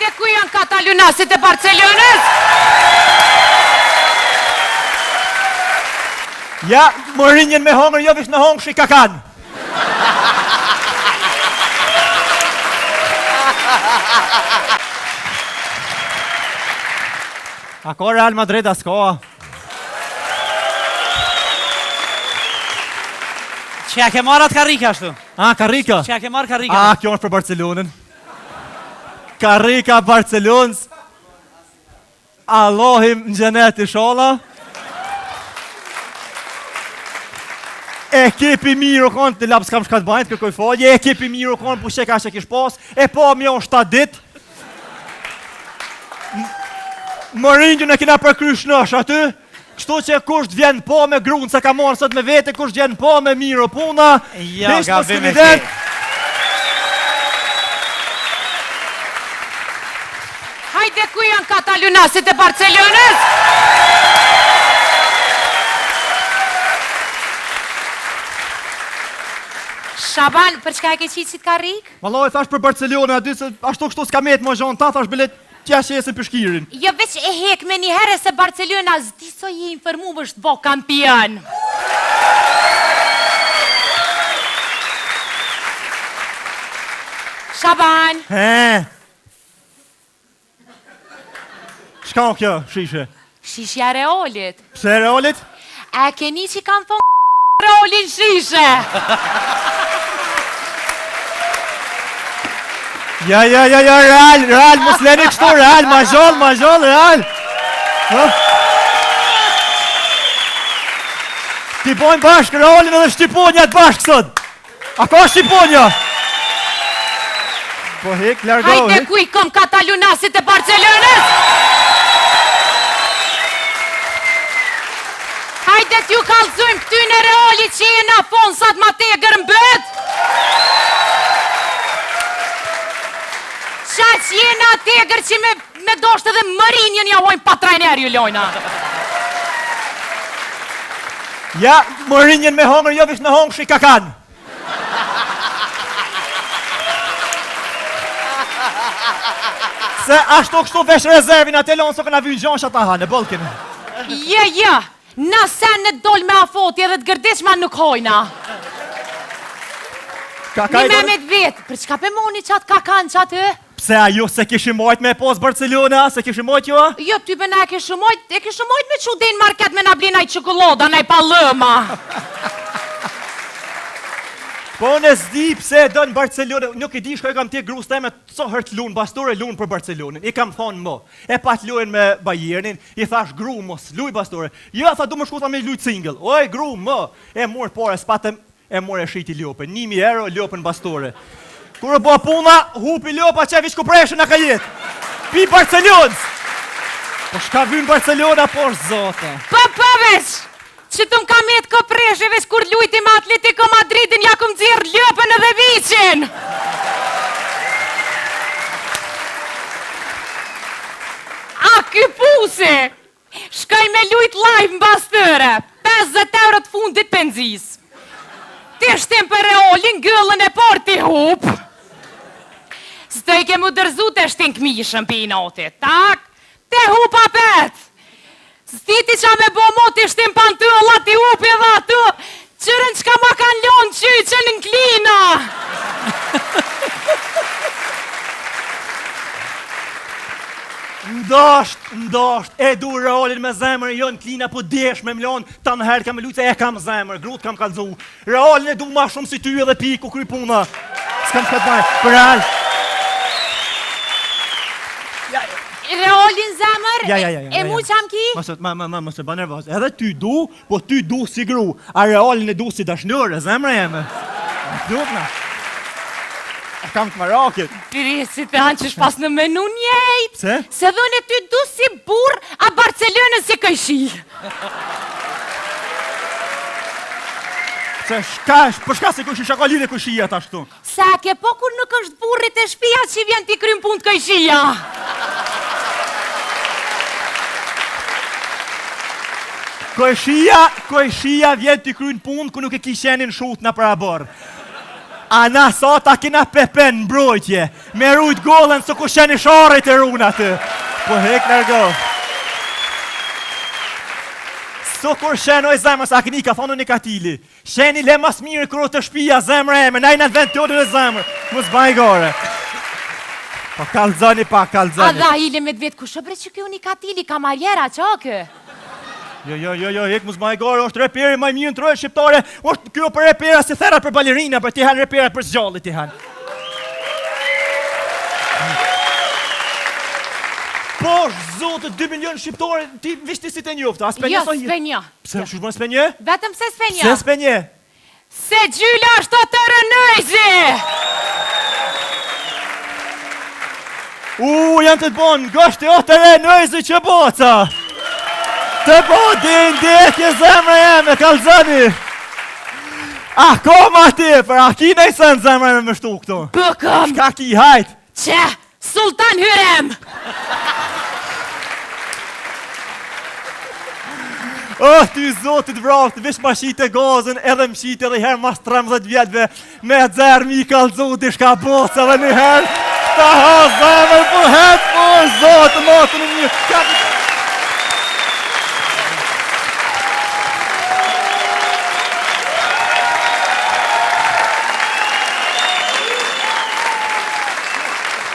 Hajde ku janë katalunasit e Barcelonës? Ja, Mourinhon me hongër, jo vish në hongë shi kakan. A ko Real Madrid, a s'ko? Që ke marrë atë Karrika ashtu? A, Karrika? Që ke marrë Karrika? A, kjo është për Barcelonën. Karrika Barcelonës. Allohim në gjenet i shola. Ekipi mirë u konë, të lapë s'kam shkatë bajnë, kërkoj folje. Ekipi mirë u konë, pushe ka që kish pas. E po mjo 7 dit. Mourinhon e kina përkrysh nësh aty. Kështu që kusht vjen po me grunë, se ka morë sot me vete, kusht vjen po me mirë o puna. Ja, gabim e ki. Hajde ku janë katalunasit e Barcelonës? Shaban, për çka e ke qitë si të Karrik? Valloj, thash për Barcelona, aty se ashtu kështu s'ka met më zhonë, ta thash bilet tja që jesë për shkirin. Jo veç e hek me një herë se Barcelona zdi so je informu është bo kampion. Shaban. He. Shka o kjo, shishe? Shishja Realit. Pse Realit? E keni që kanë thonë Realin shishe. Ja, Real, mos leni kështu, Real, ma zholl, Real. Ti bojnë bashkë, Realin edhe Shqiponjat bashkë sot. A ka Shqiponja? Po hek, largohu. Hajde ku i kom katalunasit e Barcelonës? Hajde t'ju kalzojmë këty në Realit që jena fonsat ma tegër mbët. Qaq jena tegër që me dosht edhe Mourinhon ja hojnë pa trajner ju lojna. Ja, Mourinhon me hongër, jo vish në hongë shi kakan. Se ashtu kështu vesh rezervin atë lonë so këna vynë gjonë që ata hanë, e bolkin. Ja, na sen në dol me afoti edhe të gërdeqma nuk hojna. Një me me të vetë, për çka pe moni qatë kakan qatë? Pse a ju se kishim mojt me pos Barcelona, se kishim mojt jo? Jo, ty bëna e kishim mojt me që din market me na blina i qokolada, na i palëma. Po në zdi pse dënë Barcelona, nuk i di shkoj kam tje grus teme so hërt lunë, bastore lunë për Barcelonin. I kam thonë mo, e pat lujen me Bayernin, i thash gru mos, luj bastore. Jo, tha du më shkuta me luj single. Oj, gru mo, e murë pore, s'patem, e murë e shiti ljopen. 1000 euro ljopen bastore. Kur e bo puna, hupi ljopa që e vish ku preshën a ka jetë. Pi Barcelonës. Po shka vynë Barcelona, po është zota. Po veç, që të më kam jetë kë preshe, veç kur lujti me Atletico Madridin, ja këm dzirë ljöpën edhe vicin. A ky pusi, shkaj me lujt live në bastëre, 50 euro të fundit penzis. Ti shtim për Realin, gëllën e porti hup. Së i ke mu dërzu të shtin këmishën për i notit, tak? Te hupa pet! Stiti qa me bo mo të shtim pan të olla ti hupi edhe aty, qërën qka ma kanë lonë qyqën në klina! Ndosht, e du Realin me zemër, jo në klina po desh me mlon, ta në herë kam e lujtë, e kam zemër, grut kam kalzu. Realin e du ma shumë si ty edhe piku kry puna. S'kam këtë bajë, për Real. Realin zemër, Ja. e mu qam ki? Mos e ba nervoz, edhe ty du, po ty du si gru, a Realin e du si dashnër, e zemër jeme. Dukna. E kam të marakit. Pirisi të hanë që shpas në menu njejt. Pse? Se dhune ty du si bur, a Barcelonën si këjshi. Për shka se kush i shakalin e kushia ta shtu? Sa ke po kur nuk është burrit e shpia që vjen t'i krym pun të këjshia. Kojshia vjen t'i kryn pun ku nuk e kishenin shut në pra borë. Ana sa ta kina pepen mbrojtje. Me rujt gollën së ku sheni sharit e runa të. Po hek nërgo. So kur shenoj zemrë sa këni ka thonë një katili. Sheni le mas mirë kërë të shpia zemrë e me najnë në vend të odën e zemrë. Mus bajgore. Po kalzani pa kalzani. A dha hile me dvetë ku shëbre që kjo një katili kamarjera qake? Jo, hek mus bajgore, është reperi maj mirë në trojë shqiptare. është kjo për repera si therat për balerina, për ti hanë repera për zgjallit ti hanë. Po, zotë, 2 milion shqiptore, ti vishti si të njoftë, a s'penje Jo, sa hi? s'penja. Pse, shush më s'penje? Vetëm se s'penja. Se s'penje? Se gjyla është të rënëjzi! Janë të të bonë, gështë e të rënëjzi që boca! Të bo, din dekje zemrë jeme, kalzani! Koma ti, për a ki nejsen zemrë jeme më shtu këto? Bëkëm! Shka ki, hajt! Që, Sultan Hyrem! Ty zotit vraftë, vish ma shite gazën, edhe më shite edhe herë mas 13 vjetëve, me dzerë mi kalzu t'i shka boca dhe një herë, ta ha zemër, po hetë, po zotë, matën e një,